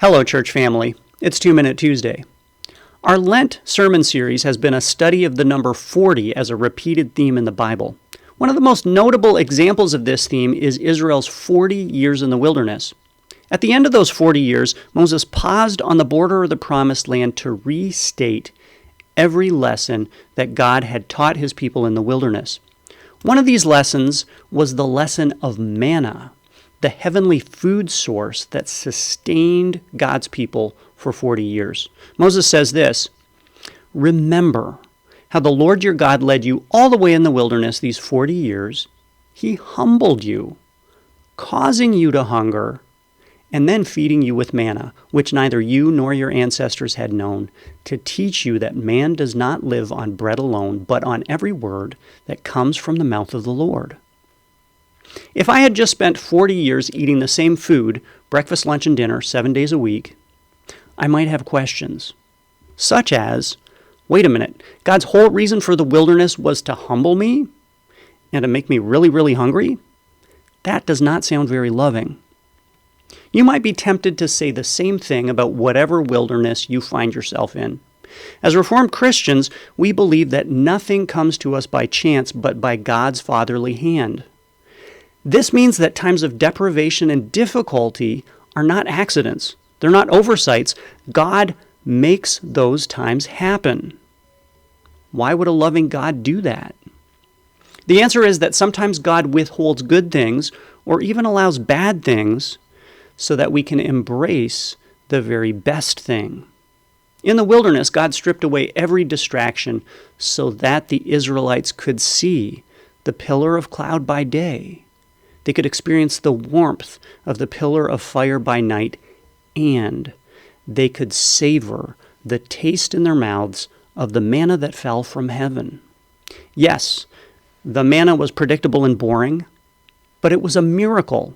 Hello, church family. It's 2 Minute Tuesday. Our Lent sermon series has been a study of the number 40 as a repeated theme in the Bible. One of the most notable examples of this theme is Israel's 40 years in the wilderness. At the end of those 40 years, Moses paused on the border of the Promised Land to restate every lesson that God had taught his people in the wilderness. One of these lessons was the lesson of manna, the heavenly food source that sustained God's people for 40 years. Moses says this, "Remember how the Lord your God led you all the way in the wilderness these 40 years. He humbled you, causing you to hunger, and then feeding you with manna, which neither you nor your ancestors had known, to teach you that man does not live on bread alone, but on every word that comes from the mouth of the Lord." If I had just spent 40 years eating the same food, breakfast, lunch, and dinner, 7 days a week, I might have questions, such as, wait a minute, God's whole reason for the wilderness was to humble me and to make me really, really hungry? That does not sound very loving. You might be tempted to say the same thing about whatever wilderness you find yourself in. As Reformed Christians, we believe that nothing comes to us by chance but by God's fatherly hand. This means that times of deprivation and difficulty are not accidents. They're not oversights. God makes those times happen. Why would a loving God do that? The answer is that sometimes God withholds good things or even allows bad things so that we can embrace the very best thing. In the wilderness, God stripped away every distraction so that the Israelites could see the pillar of cloud by day. They could experience the warmth of the pillar of fire by night, and they could savor the taste in their mouths of the manna that fell from heaven. Yes, the manna was predictable and boring, but it was a miracle.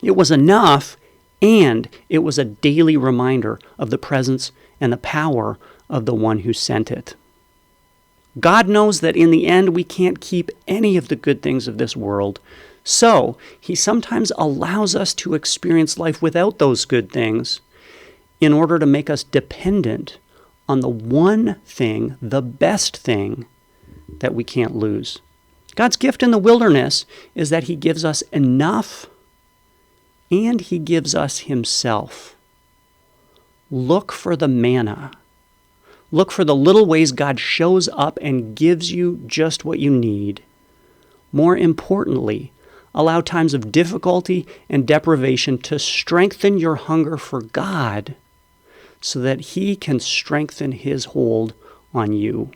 It was enough, and it was a daily reminder of the presence and the power of the one who sent it. God knows that in the end we can't keep any of the good things of this world, so he sometimes allows us to experience life without those good things in order to make us dependent on the one thing, the best thing, that we can't lose. God's gift in the wilderness is that he gives us enough and he gives us himself. Look for the manna. Look for the little ways God shows up and gives you just what you need. More importantly, allow times of difficulty and deprivation to strengthen your hunger for God so that he can strengthen his hold on you.